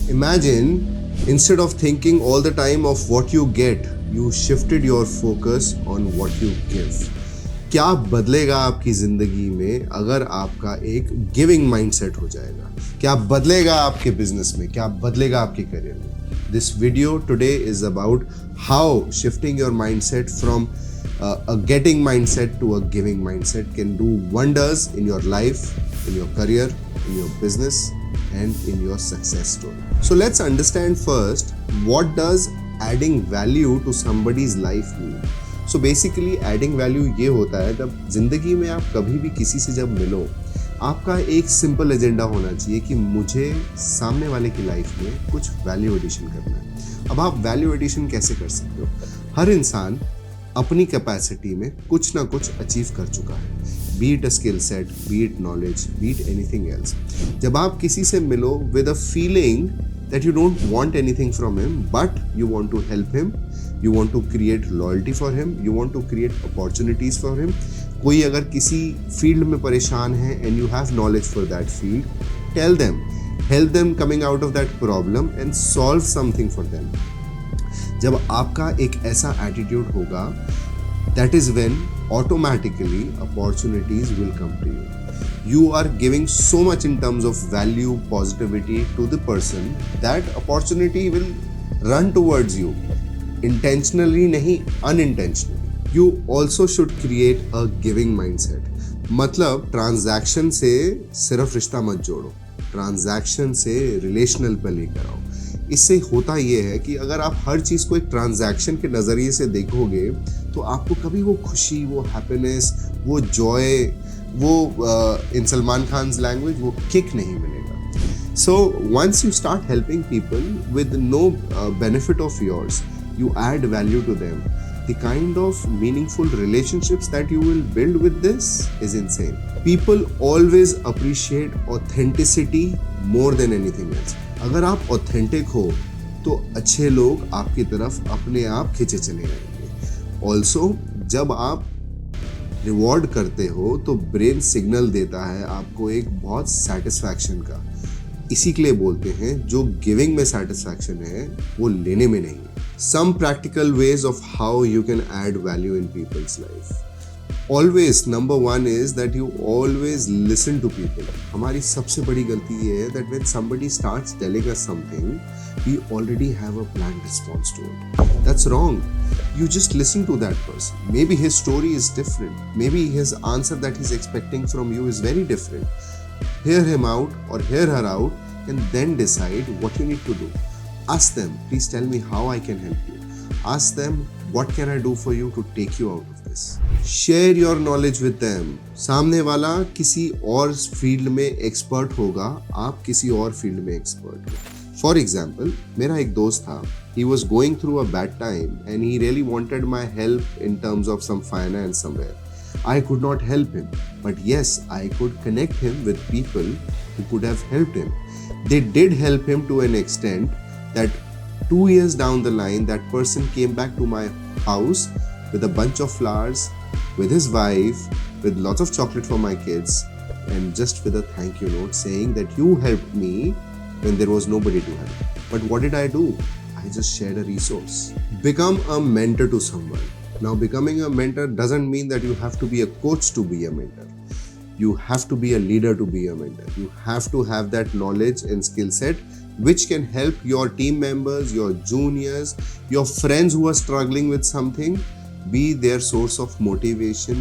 Imagine, instead of thinking all the time of what you get, you shifted your focus on what you give. क्या बदलेगा आपकी जिंदगी में अगर आपका एक गिविंग माइंडसेट हो जाएगा? क्या बदलेगा आपके बिजनेस में? क्या बदलेगा आपके करियर में? This video today is about how shifting your mindset from a getting mindset to a giving mindset can do wonders in your life, in your career, in your business, and in your success story. So let's understand first, what does adding value to somebody's life mean? So basically adding value ये होता है जब जिंदगी में आप कभी भी किसी से जब मिलो, आपका एक सिंपल एजेंडा होना चाहिए कि मुझे सामने वाले की लाइफ में कुछ वैल्यू एडिशन करना है। अब आप वैल्यू एडिशन कैसे कर सकते हो? हर इंसान अपनी कैपेसिटी में कुछ ना कुछ अचीव कर चुका है, be it a skill set, be it knowledge, be it anything else. जब आप किसी से मिलो with a feeling that you don't want anything from him but you want to help him, you want to create loyalty for him, you want to create opportunities for him. कोई अगर किसी field में परेशान है and you have knowledge for that field, tell them, help them coming out of that problem and solve something for them. जब आपका एक ऐसा एटीट्यूड होगा, that is when automatically opportunities will come to you. You are giving so much in terms of value, positivity to the person that opportunity will run towards you. Intentionally नहीं, unintentionally. You also should create a giving mindset. मतलब transaction से सिर्फ रिश्ता मत जोड़ो, transaction से relational पे लेकर आओ। इससे होता ये है कि अगर आप हर चीज़ को एक ट्रांजैक्शन के नज़रिए से देखोगे तो आपको कभी वो खुशी, वो हैप्पीनेस, वो जॉय, वो इन सलमान खान लैंग्वेज वो किक नहीं मिलेगा। So once you start helping people with no benefit of yours, you add value to them, the kind of meaningful relationships that you will build with this is insane. People always appreciate authenticity more than anything else. अगर आप authentic हो तो अच्छे लोग आपकी तरफ अपने आप खींचे चले आएंगे। Also, जब आप रिवॉर्ड करते हो तो ब्रेन सिग्नल देता है आपको एक बहुत सेटिस्फैक्शन का। इसी के लिए बोलते हैं जो गिविंग में सेटिस्फैक्शन है वो लेने में नहीं। Some practical ways of how you can add value in people's life. Always, number one is that you always listen to people. हमारी सबसे बड़ी गलती ये है that when somebody starts telling us something, we already have a planned response to it. That's wrong. You just listen to that person. Maybe his story is different. Maybe his answer that he's expecting from you is very different. Hear him out or hear her out and then decide what you need to do. Ask them, please tell me how I can help you. Ask them, what can I do for you to take you out of this? Share your knowledge with them. सामने वाला किसी और field में expert होगा, आप किसी और field में एक्सपर्ट हो। For example, मेरा एक दोस्त था, he was going through a bad time and he really wanted my help in terms of some finance somewhere. I could not help him, but yes, I could connect him with people who could have helped him. They did help him to an extent that 2 years down the line, that person came back to my house with a bunch of flowers, with his wife, with lots of chocolate for my kids, and just with a thank you note saying that you helped me when there was nobody to help. But what did I do? I just shared a resource. Become a mentor to someone. Now, becoming a mentor doesn't mean that you have to be a coach to be a mentor. You have to be a leader to be a mentor. You have to have that knowledge and skill set which can help your team members, your juniors, your friends who are struggling with something, be their source of motivation,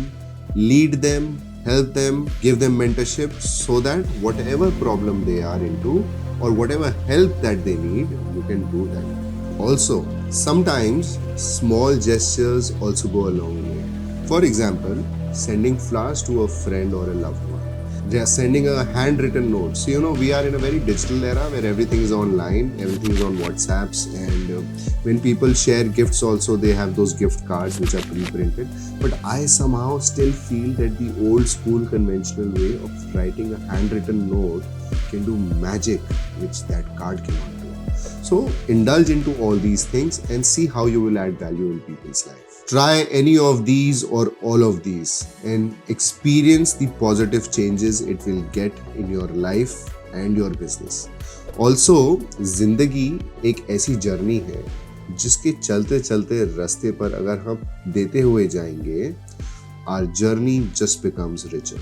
lead them, help them, give them mentorship so that whatever problem they are into or whatever help that they need, you can do that. Also, sometimes small gestures also go a long way. For example, sending flowers to a friend or a loved one. They are sending a handwritten note. So, we are in a very digital era where everything is online, everything is on WhatsApps, and when people share gifts also, they have those gift cards which are pre-printed. But I somehow still feel that the old school conventional way of writing a handwritten note can do magic which that card cannot do. So indulge into all these things and see how you will add value in people's life. Try any of these or all of these and experience the positive changes it will get in your life and your business. Also जिंदगी एक ऐसी journey है जिसके चलते चलते रास्ते पर अगर हम देते हुए जाएंगे, our journey just becomes richer.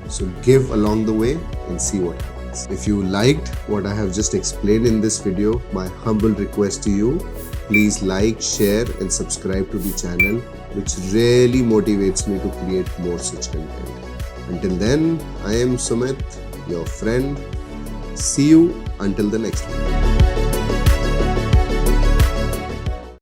So give along the way and see what happens. If you liked what I have just explained in this video, my humble request to you, please like, share and subscribe to the channel, which really motivates me to create more such content. Until then, I am Sumit, your friend. See you until the next one.